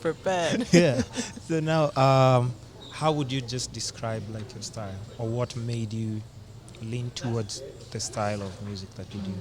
prepared. Yeah. So now, how would you just describe like your style, or what made you lean towards the style of music that you do?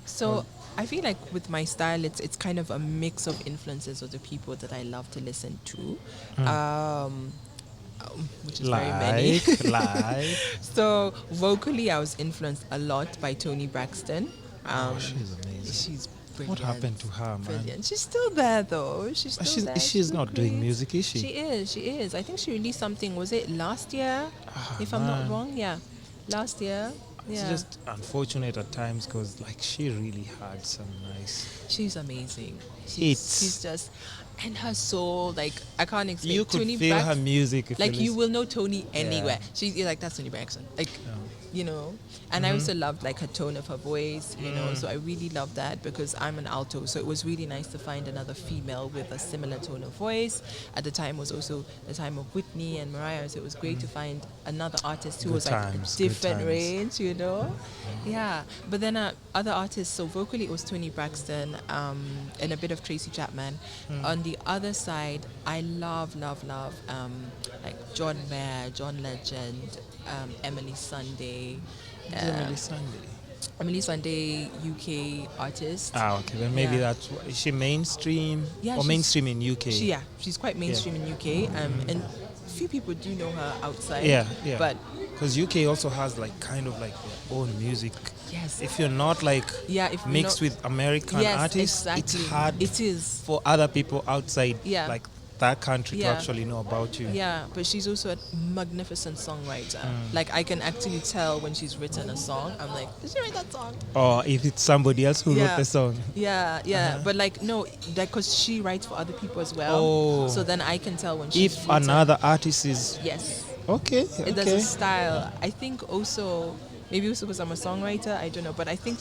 So I feel like with my style, it's kind of a mix of influences of the people that I love to listen to, um, which is very many. Like. So vocally, I was influenced a lot by Toni Braxton. Oh, Um, she's amazing. she's What brilliant. happened to her, man? Brilliant. She's still there though. She's still there. She's She not doing creates. music, is she? She is. She is. I think she released something. Was it last year? If I'm not Man. wrong, yeah, last year. It's Yeah. just unfortunate at times because like she really had some nice. She's amazing. Hits. She's just, and her soul, like I can't explain. You could Toni feel her Braxton, music. If like you listen. will know Toni anywhere. Yeah. You're like, that's Toni Braxton, like, you know. And Mm-hmm. I also loved like her tone of her voice, you know. So I really loved that because I'm an alto, so it was really nice to find another female with a similar tone of voice. At the time was also the time of Whitney and Mariah, so it was great to find another artist who Good was like times, a good different times. range, you know. Yeah, but then other artists. So vocally, it was Toni Braxton and a bit of Tracy Chapman. On the other side, I love like John Mayer, John Legend, Emily Sunday. Emily Sunday. Emily Sunday, UK artist. Okay, then maybe Yeah. that's is she mainstream Yeah, or she's- mainstream in UK? She's quite mainstream in UK, and few people do know her outside. Yeah. But because UK also has like kind of like their own music. yes, If you're not like if you're mixed not- with American yes, artists, exactly. it's hard It is. for other people outside Yeah. like that country to Yeah. actually know about you. Yeah, but she's also a magnificent songwriter. Like I can actually tell when she's written a song. I'm like, did she write that song? Or if it's somebody else who wrote Yeah. the song. Yeah, yeah. But like no, because she writes for other people as well. Oh. So then I can tell when she's If written. another artist is Yes. okay, There's a okay. style. I think also, maybe also because I'm a songwriter, I don't know, but I think,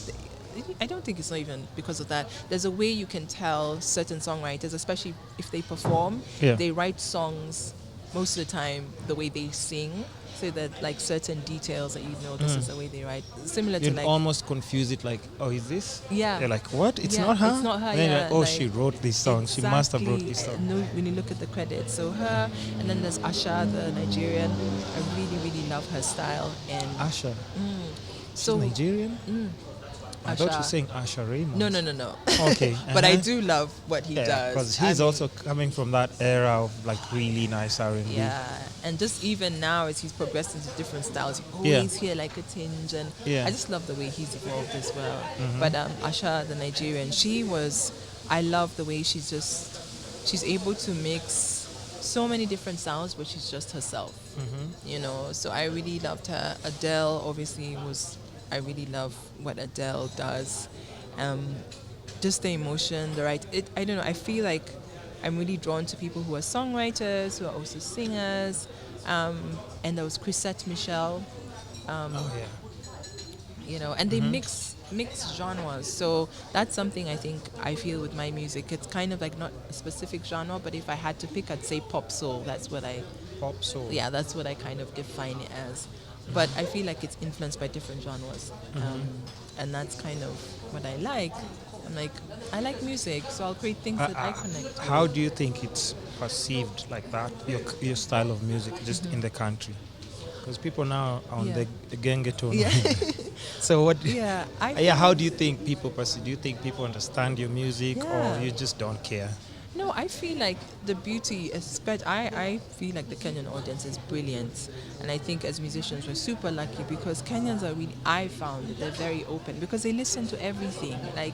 I don't think it's not even because of that. There's a way you can tell certain songwriters, especially if they perform, Yeah. they write songs most of the time the way they sing, so that like certain details that you know this is the way they write. Similar to You like, almost confuse it like, oh, is this? yeah. They're like, what? It's Yeah, not her? it's not her, Then you're yeah, like, oh, like- she wrote this song. She must have wrote this Exactly. song. No, when you look at the credits, so her, and then there's Asha, the Nigerian. I really, really love her style. And Asha. so Nigerian? I thought you were Asha. saying Asha Raymond. No. Okay. But I uh-huh. do love what he Yeah, does. because I he's mean, also coming from that era of like really nice R&B. yeah, and just even now as he's progressed into different styles, you Yeah. always hear like a tinge, and Yeah. I just love the way he's evolved as well. But Asha, the Nigerian, I love the way she's able to mix so many different sounds, but she's just herself. You know, so I really loved her. Adele obviously I really love what Adele does. Just the emotion, I don't know, I feel like I'm really drawn to people who are songwriters, who are also singers. And there was Chrisette Michelle, Oh yeah. you know, and they mix genres. So that's something I feel with my music. It's kind of like not a specific genre, but if I had to pick, I'd say pop soul. That's what that's what I kind of define it as. But I feel like it's influenced by different genres. And that's kind of what I like. I'm like, I like music, so I'll create things that I connect to. How do you think it's perceived like that, your style of music, just in the country? Because people now are on Yeah. the gengeton. Yeah. So what? Yeah, How do you think people perceive? Do you think people understand your music, Yeah. or you just don't care? No, I feel like the beauty, I feel like the Kenyan audience is brilliant. And I think as musicians, we're super lucky because Kenyans are really, I found that they're very open because they listen to everything. Like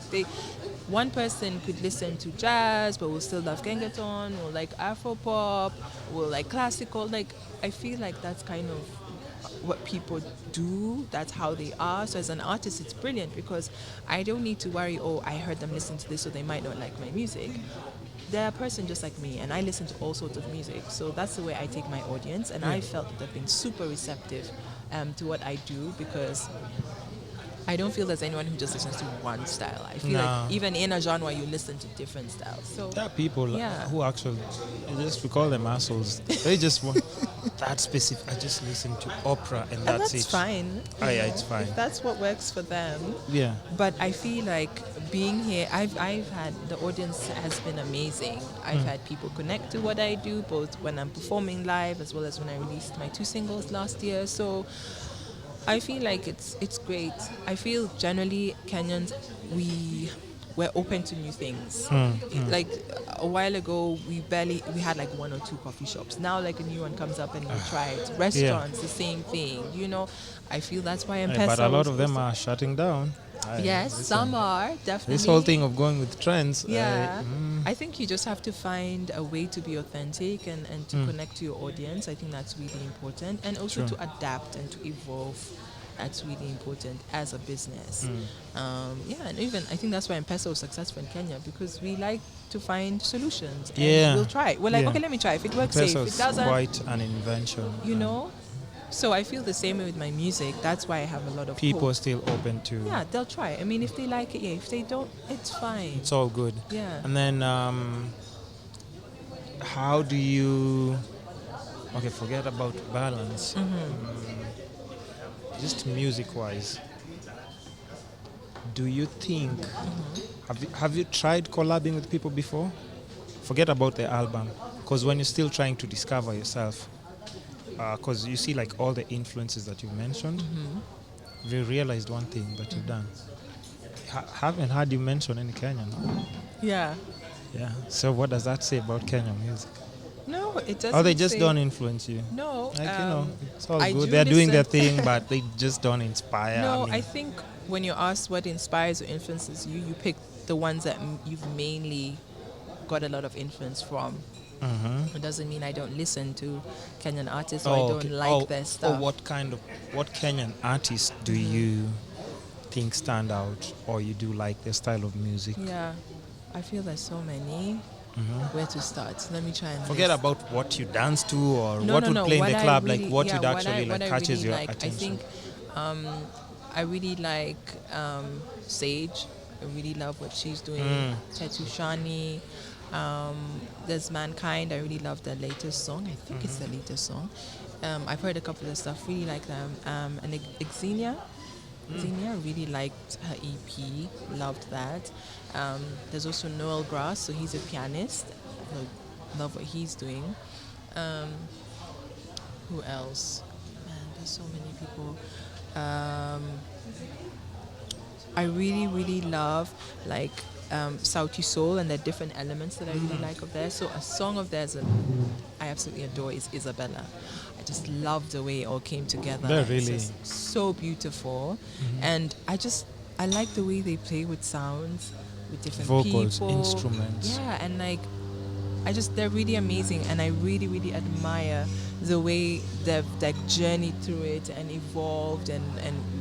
one person could listen to jazz, but will still love gengeton, or like Afro pop, or like classical. Like, I feel like that's kind of what people do, that's how they are. So as an artist, it's brilliant because I don't need to worry, oh, I heard them listen to this, so they might not like my music. They're a person just like me, and I listen to all sorts of music. So that's the way I take my audience, and I felt that they've been super receptive to what I do because I don't feel there's anyone who just listens to one style. I feel like even in a genre, you listen to different styles. So There are people Yeah. who actually, we call them assholes. They just want that specific. I just listen to opera and that's it. fine. Oh yeah, it's fine. If that's what works for them. Yeah. But I feel like being here, I've had, the audience has been amazing. I've had people connect to what I do, both when I'm performing live as well as when I released my 2 singles last year. So I feel like it's great. I feel generally Kenyans, we're open to new things. Like a while ago, we had like one or two coffee shops. Now like a new one comes up and we try it. Restaurants, the same thing. I feel that's why M-Pesa But a lot was of them also- are shutting down. Yes, some are definitely. This whole thing of going with trends. Yeah. I think you just have to find a way to be authentic and to connect to your audience. I think that's really important. And also True. to adapt and to evolve. That's really important as a business. And even I think that's why M-Pesa was successful in Kenya, because we like to find solutions. And Yeah. we'll try it. We're like, Yeah. okay, let me try. If it works, safe. M-Pesa If is it doesn't, quite an invention. So I feel the same way with my music. That's why I have a lot of People hope. are still open to. Yeah, they'll try. I mean, if they like it, yeah. If they don't, it's fine. It's all good. Yeah. And then, how do you? Okay, forget about balance. Just music-wise, do you think? Have you tried collabing with people before? Forget about the album, because when you're still trying to discover yourself, because you see like all the influences that you mentioned, we realized one thing that you've done. Haven't heard you mention any Kenyan. Yeah. Yeah. So what does that say about Kenyan music? No, it doesn't. Or they just say- don't influence you? No. Like, it's all I good. do They're doing their listen. thing, but they just don't inspire. No, mean, I think when you're asked what inspires or influences you, you pick the ones that you've mainly got a lot of influence from. It doesn't mean I don't listen to Kenyan artists or I don't like their stuff. Or what Kenyan artists do you think stand out, or you do like their style of music? Yeah, I feel there's so many. Where to start? Let me try and Forget list. about what you dance to or No, what no, would no. play in What the I club, really- like what yeah, you'd actually what I catches really your like. attention. I think I really like Sage. I really love what she's doing. Tetu Shani. There's Mankind. I really love their latest song. I think it's the latest song. I've heard a couple of stuff. Really like them. And Xenia. Xenia, really liked her EP. Loved that. There's also Noel Grass. So he's a pianist. Love what he's doing. Who else? Man, there's so many people. I really, really love like Sauti Soul and the different elements that I really like of theirs. So a song of theirs that I absolutely adore is Isabella. I just love the way it all came together. Yeah, It's really. just so beautiful. And I like the way they play with sounds, with different Vocals, people. instruments. Yeah, and like they're really amazing, and I really, really admire the way they've like journeyed through it and evolved and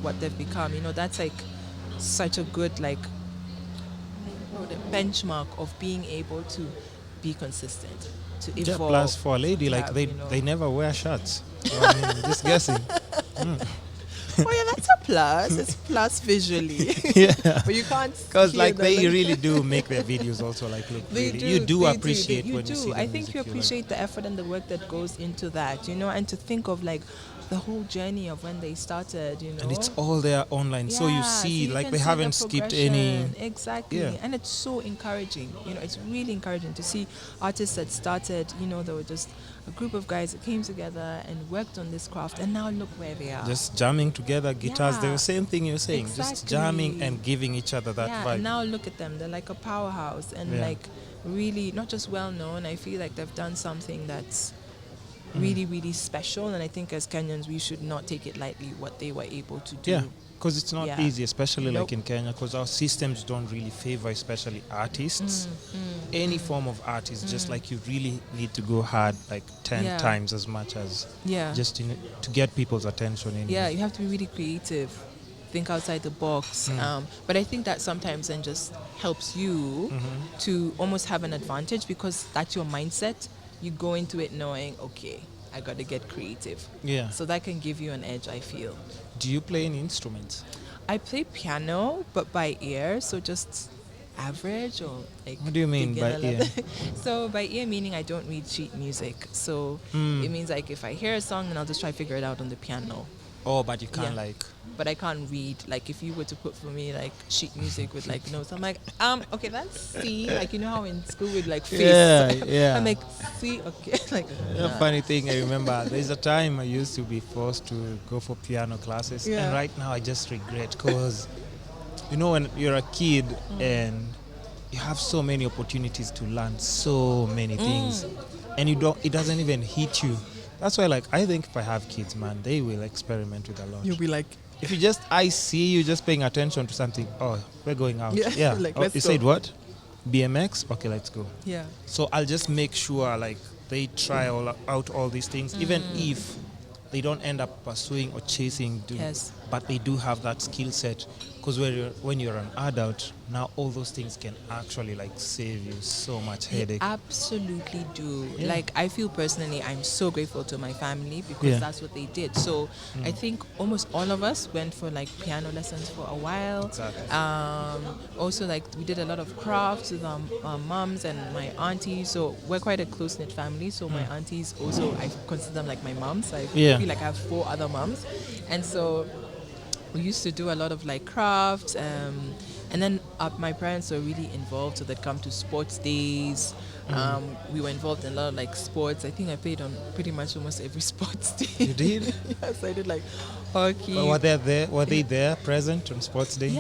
what they've become. That's like such a good like the benchmark of being able to be consistent, to Yeah, evolve. plus for a lady, like have, they never wear shirts. So, I mean, just guessing. Oh yeah, that's a plus. It's plus visually. Yeah. But you can't. Because hear like the, they really do make their videos also like look They really. do, You do they appreciate you when do. you see the I think music, you like- appreciate the effort and the work that goes into that, and to think of like the whole journey of when they started, And it's all there online, so you Yeah, see you like can they see the haven't skipped any. progression. Exactly. Yeah. And it's so encouraging. It's really encouraging to see artists that started, they were just a group of guys that came together and worked on this craft, and now look where they are. Just jamming together, guitars. They Yeah. were same thing you're saying. Just jamming Exactly. and giving each other that Yeah, vibe. and now look at them. They're like a powerhouse and Yeah. like really not just well known. I feel like they've done something that's really, really special. And I think as Kenyans, we should not take it lightly what they were able to do. Yeah, because it's not Yeah. easy, especially Nope. like in Kenya, because our systems don't really favor, especially artists. Any form of art is just like you really need to go hard, like 10 Yeah. times as much as Yeah. just to get people's attention. Yeah, you have to be really creative, think outside the box. But I think that sometimes then just helps you to almost have an advantage because that's your mindset. You go into it knowing, okay, I got to get creative. Yeah. So that can give you an edge, I feel. Do you play any instruments? I play piano, but by ear, so just average or like. What do you mean by beginner ear? level. So by ear meaning I don't read sheet music. So it means like if I hear a song, then I'll just try to figure it out on the piano. Oh, but you can't Yeah. like. But I can't read. Like if you were to put for me like sheet music with like notes, I'm like, okay, that's C. Like you know how in school with like face. Yeah, yeah. I'm like C. Okay, like A nah. funny thing, I remember there's a time I used to be forced to go for piano classes, Yeah. and right now I just regret because, you know, when you're a kid and you have so many opportunities to learn so many things, and it doesn't even hit you. That's why, like, I think if I have kids, man, they will experiment with a lot. You'll be like, If I see you just paying attention to something, oh, we're going out. Yeah, Yeah. like, Oh, let's you go. said what? BMX? Okay, let's go. yeah. So I'll just make sure like they try out all these things, even if they don't end up pursuing or chasing, Yes. but they do have that skill set. Because when you're an adult, now all those things can actually like save you so much They headache. absolutely do. Yeah. Like I feel personally, I'm so grateful to my family because Yeah. that's what they did. So I think almost all of us went for like piano lessons for a while. Exactly. Also, like we did a lot of crafts with our moms and my aunties. So we're quite a close knit family. So my aunties also, I consider them like my moms. I Yeah. feel like I have 4 other moms, and so we used to do a lot of like crafts, and then my parents were really involved, so they'd come to sports days. We were involved in a lot of like sports. I think I played on pretty much almost every sports day. You did? Yes, I did like hockey. But were they there present on sports day? Yeah,